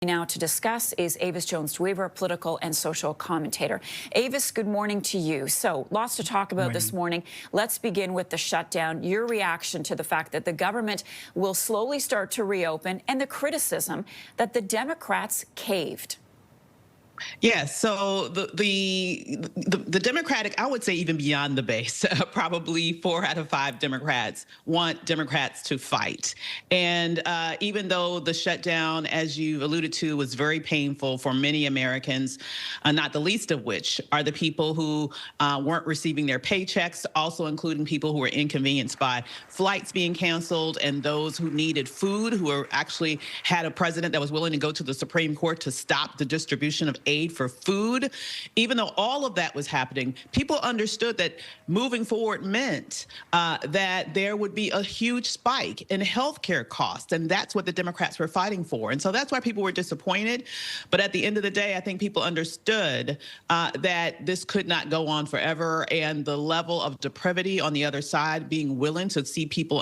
Now to discuss is Avis Jones-DeWeever, political and social commentator. Avis, good morning to you. So lots to talk about this morning. Let's begin with the shutdown. Your reaction to the fact that the government will slowly start to reopen and the criticism that the Democrats caved. Yes, so the Democratic, I would say even beyond the base, probably 4 out of 5 Democrats want Democrats to fight. And even though the shutdown, as you alluded to, was very painful for many Americans, not the least of which are the people who weren't receiving their paychecks, also including people who were inconvenienced by flights being canceled and those who needed food, who actually had a president that was willing to go to the Supreme Court to stop the distribution of aid for food. Even though all of that was happening, people understood that moving forward meant that there would be a huge spike in healthcare costs, and that's what the Democrats were fighting for. And so that's why people were disappointed. But at the end of the day, I think people understood that this could not go on forever, and the level of depravity on the other side, being willing to see people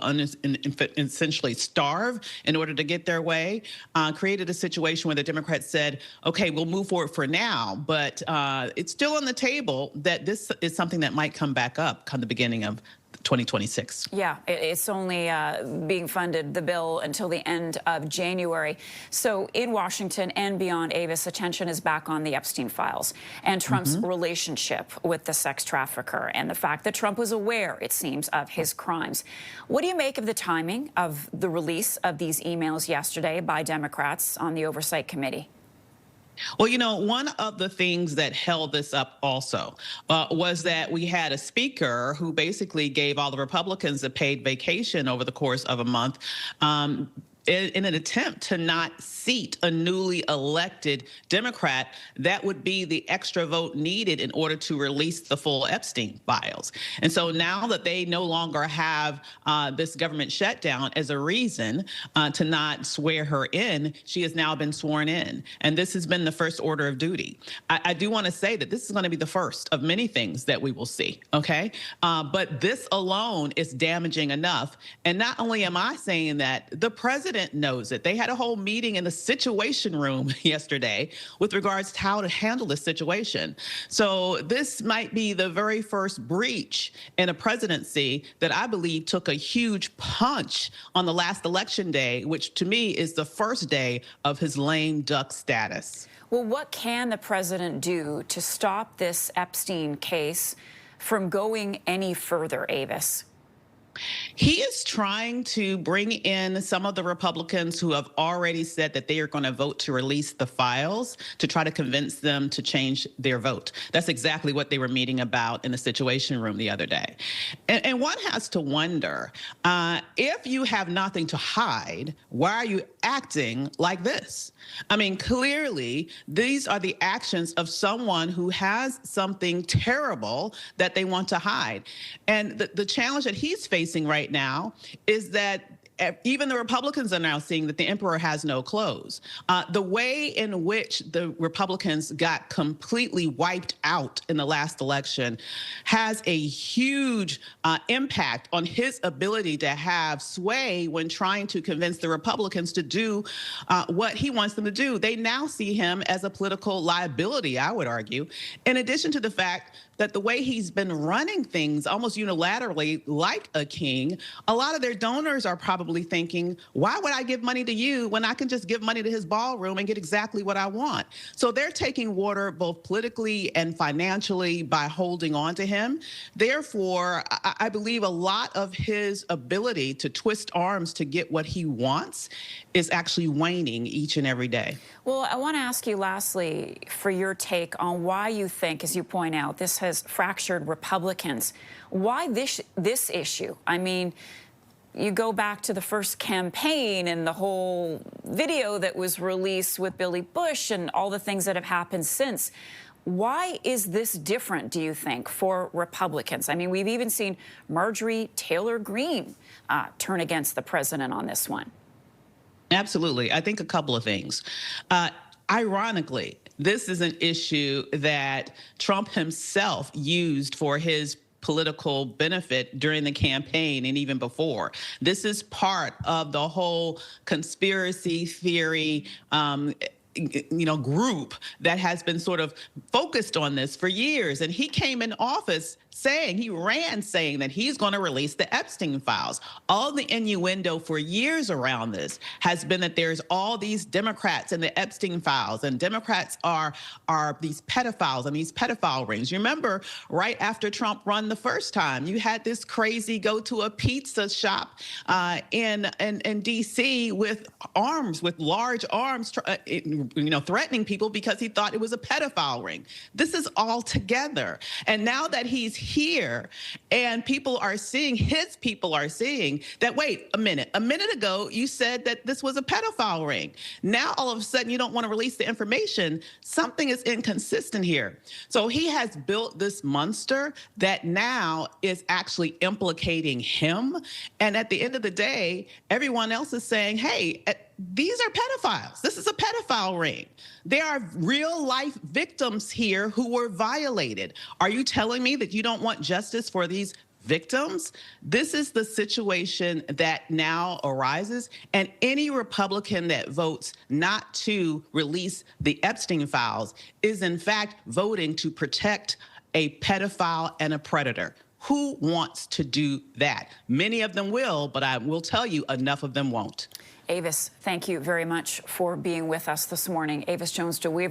essentially starve in order to get their way, created a situation where the Democrats said, okay, we'll move forward for now, but it's still on the table that this is something that might come back up come the beginning of 2026. Yeah, it's only being funded, the bill, until the end of January. So in Washington and beyond, Avis, attention is back on the Epstein files and Trump's relationship with the sex trafficker and the fact that Trump was aware, it seems, of his crimes. What do you make of the timing of the release of these emails yesterday by Democrats on the Oversight Committee? Well, you know, one of the things that held this up also was that we had a speaker who basically gave all the Republicans a paid vacation over the course of a month in an attempt to not seat a newly elected Democrat. That would be the extra vote needed in order to release the full Epstein files. And so now that they no longer have this government shutdown as a reason to not swear her in, she has now been sworn in. And this has been the first order of duty. I do want to say that this is going to be the first of many things that we will see, okay? But this alone is damaging enough. And not only am I saying that, the president knows it. They had a whole meeting in the Situation Room yesterday with regards to how to handle this situation. So this might be the very first breach in a presidency that I believe took a huge punch on the last election day, which to me is the first day of his lame duck status. Well, what can the president do to stop this Epstein case from going any further, Avis? He is trying to bring in some of the Republicans who have already said that they are going to vote to release the files to try to convince them to change their vote. That's exactly what they were meeting about in the Situation Room the other day. And one has to wonder, if you have nothing to hide, why are you acting like this? I mean, clearly, these are the actions of someone who has something terrible that they want to hide. And the challenge that he's facing right now is that even the Republicans are now seeing that the emperor has no clothes. The way in which the Republicans got completely wiped out in the last election has a huge impact on his ability to have sway when trying to convince the Republicans to do what he wants them to do. They now see him as a political liability, I would argue, in addition to the fact that the way he's been running things almost unilaterally like a king, a lot of their donors are probably thinking, why would I give money to you when I can just give money to his ballroom and get exactly what I want? So they're taking water both politically and financially by holding on to him. Therefore, I believe a lot of his ability to twist arms to get what he wants is actually waning each and every day. Well, I want to ask you lastly for your take on why you think, as you point out, this has fractured Republicans. Why this issue? I mean, you go back to the first campaign and the whole video that was released with Billy Bush and all the things that have happened since. Why is this different, do you think, for Republicans? I mean, we've even seen Marjorie Taylor Greene turn against the president on this one. Absolutely. I think a couple of things. Ironically, this is an issue that Trump himself used for his political benefit during the campaign and even before. This is part of the whole conspiracy theory group that has been sort of focused on this for years. And he came in office he ran saying that he's going to release the Epstein files. All the innuendo for years around this has been that there's all these Democrats in the Epstein files, and Democrats are these pedophiles and these pedophile rings. You remember right after Trump won the first time, you had this crazy go to a pizza shop in D.C. with large arms, threatening people because he thought it was a pedophile ring. This is all together. And now that he's here and his people are seeing that, wait a minute ago you said that this was a pedophile ring. Now all of a sudden you don't want to release the information. Something is inconsistent here. So he has built this monster that now is actually implicating him. And at the end of the day, everyone else is saying, hey, these are pedophiles. This is a pedophile ring. There are real life victims here who were violated. Are you telling me that you don't want justice for these victims? This is the situation that now arises. And any Republican that votes not to release the Epstein files is in fact voting to protect a pedophile and a predator. Who wants to do that? Many of them will, but I will tell you, enough of them won't. Avis, thank you very much for being with us this morning. Avis Jones-DeWeever.